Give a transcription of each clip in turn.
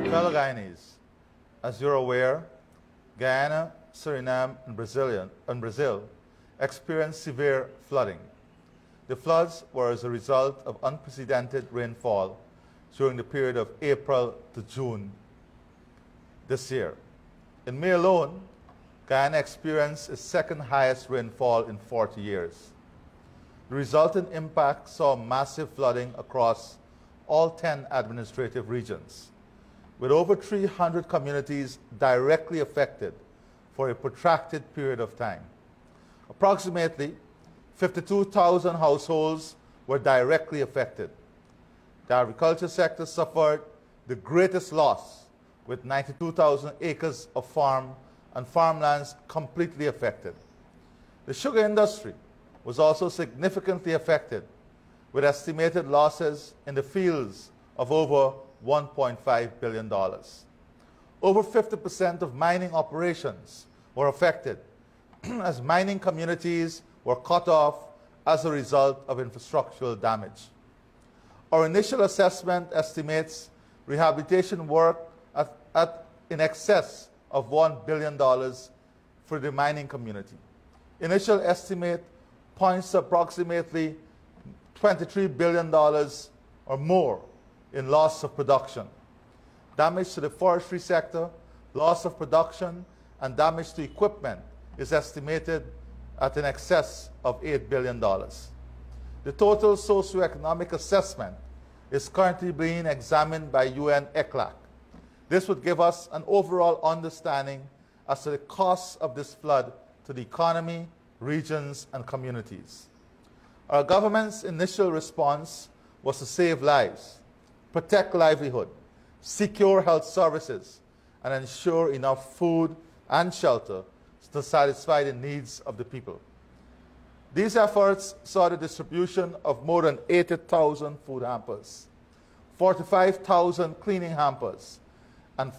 Fellow Guyanese, as you're aware, Guyana, Suriname, and Brazil experienced severe flooding. The floods were as a result of unprecedented rainfall during the period of April to June this year. In May alone, Guyana experienced its second highest rainfall in 40 years. The resultant impact saw massive flooding across all 10 administrative regions, with over 300 communities directly affected for a protracted period of time. Approximately 52,000 households were directly affected. The agriculture sector suffered the greatest loss, with 92,000 acres of farm and farmlands completely affected. The sugar industry was also significantly affected, with estimated losses in the fields of over $1.5 billion. Over 50% of mining operations were affected as mining communities were cut off as a result of infrastructural damage. Our initial assessment estimates rehabilitation work at in excess of $1 billion for the mining community. Initial estimate points to approximately $23 billion or more in loss of production. Damage to the forestry sector, loss of production, and damage to equipment is estimated at in excess of $8 billion. The total socioeconomic assessment is currently being examined by UN ECLAC. This would give us an overall understanding as to the costs of this flood to the economy, regions, and communities. Our government's initial response was to save lives, protect livelihood, secure health services, and ensure enough food and shelter to satisfy the needs of the people. These efforts saw the distribution of more than 80,000 food hampers, 45,000 cleaning hampers, and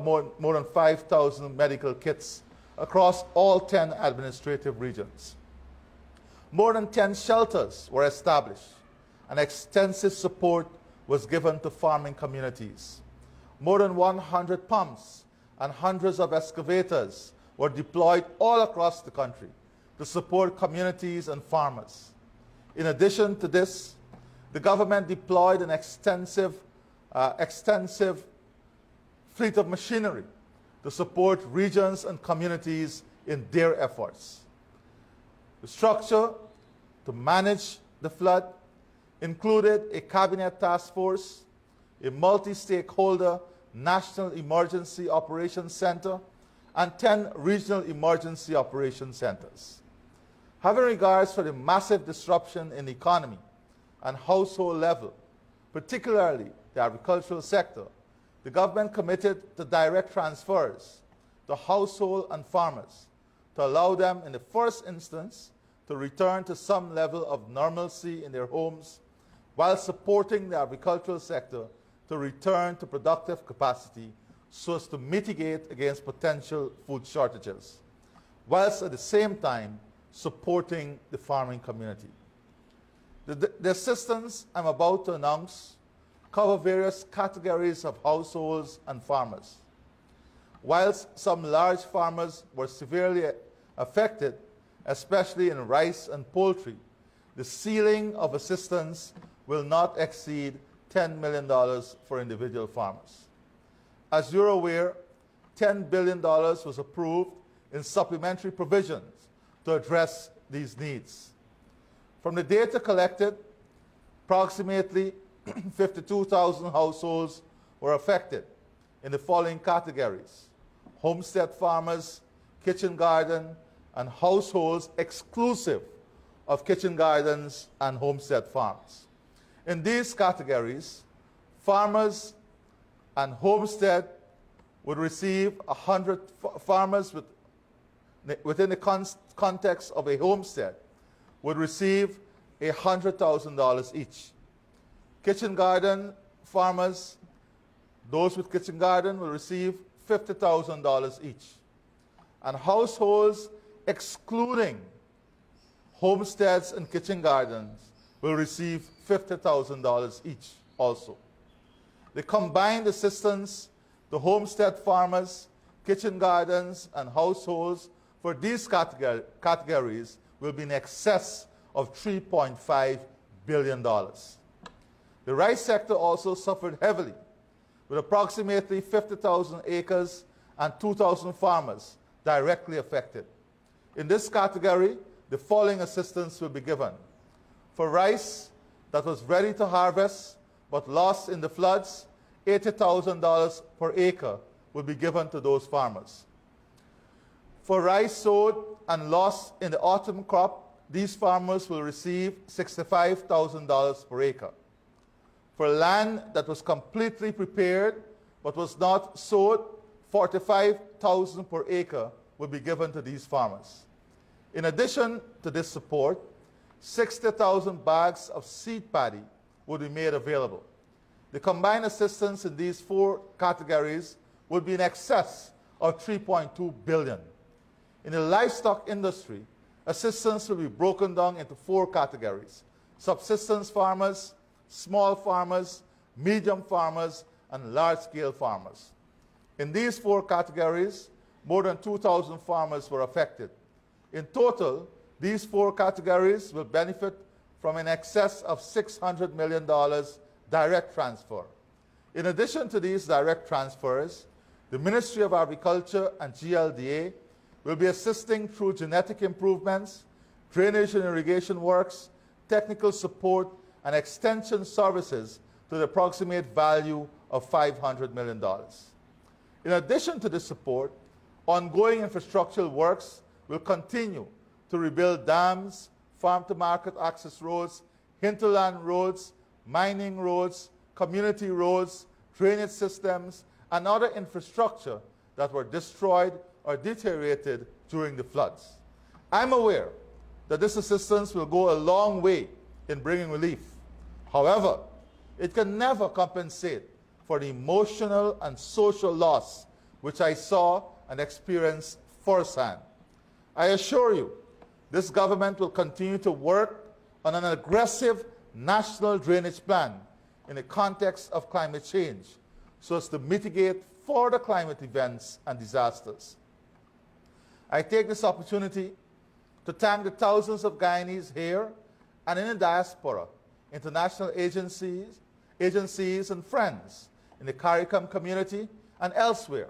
more than 5,000 medical kits across all 10 administrative regions. More than 10 shelters were established, and extensive support was given to farming communities. More than 100 pumps and hundreds of excavators were deployed all across the country to support communities and farmers. In addition to this, the government deployed an extensive fleet of machinery to support regions and communities in their efforts. The structure to manage the flood included a cabinet task force, a multi-stakeholder National Emergency Operations Center, and 10 regional emergency operations centers. Having regards for the massive disruption in the economy and household level, particularly the agricultural sector, the government committed to direct transfers to household and farmers to allow them, in the first instance, to return to some level of normalcy in their homes, while supporting the agricultural sector to return to productive capacity so as to mitigate against potential food shortages, whilst at the same time supporting the farming community. The assistance I'm about to announce cover various categories of households and farmers. Whilst some large farmers were severely affected, especially in rice and poultry, the ceiling of assistance will not exceed $10 million for individual farmers. As you're aware, $10 billion was approved in supplementary provisions to address these needs. From the data collected, approximately 52,000 households were affected in the following categories: homestead farmers, kitchen garden, and households exclusive of kitchen gardens and homestead farms. In these categories, farmers and homestead would receive 100 farmers within the context of a homestead would receive $100,000 each. Kitchen garden farmers, those with kitchen garden, will receive $50,000 each. And households excluding homesteads and kitchen gardens will receive $50,000 each also. The combined assistance The homestead farmers, kitchen gardens, and households for these categories will be in excess of $3.5 billion. The rice sector also suffered heavily, with approximately 50,000 acres and 2,000 farmers directly affected. In this category, the following assistance will be given. For rice that was ready to harvest but lost in the floods, $80,000 per acre will be given to those farmers. For rice sowed and lost in the autumn crop, these farmers will receive $65,000 per acre. For land that was completely prepared but was not sowed, $45,000 per acre will be given to these farmers. In addition to this support, 60,000 bags of seed paddy will be made available. The combined assistance in these four categories would be in excess of $3.2 billion. In the livestock industry, assistance will be broken down into four categories: subsistence farmers, small farmers, medium farmers, and large-scale farmers. In these four categories, more than 2,000 farmers were affected. In total, these four categories will benefit from in excess of $600 million direct transfer. In addition to these direct transfers, the Ministry of Agriculture and GLDA will be assisting through genetic improvements, drainage and irrigation works, technical support, and extension services to the approximate value of $500 million. In addition to this support, ongoing infrastructural works will continue to rebuild dams, farm-to-market access roads, hinterland roads, mining roads, community roads, drainage systems, and other infrastructure that were destroyed or deteriorated during the floods. I'm aware that this assistance will go a long way in bringing relief. However, it can never compensate for the emotional and social loss which I saw and experienced firsthand. I assure you, this government will continue to work on an aggressive national drainage plan in the context of climate change so as to mitigate further climate events and disasters. I take this opportunity to thank the thousands of Guyanese here and in the diaspora, international agencies and friends in the CARICOM community and elsewhere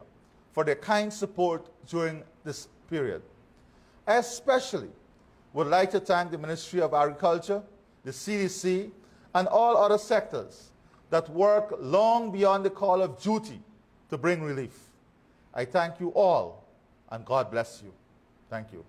for their kind support during this period. I especially would like to thank the Ministry of Agriculture, the CDC, and all other sectors that work long beyond the call of duty to bring relief. I thank you all, and God bless you. Thank you.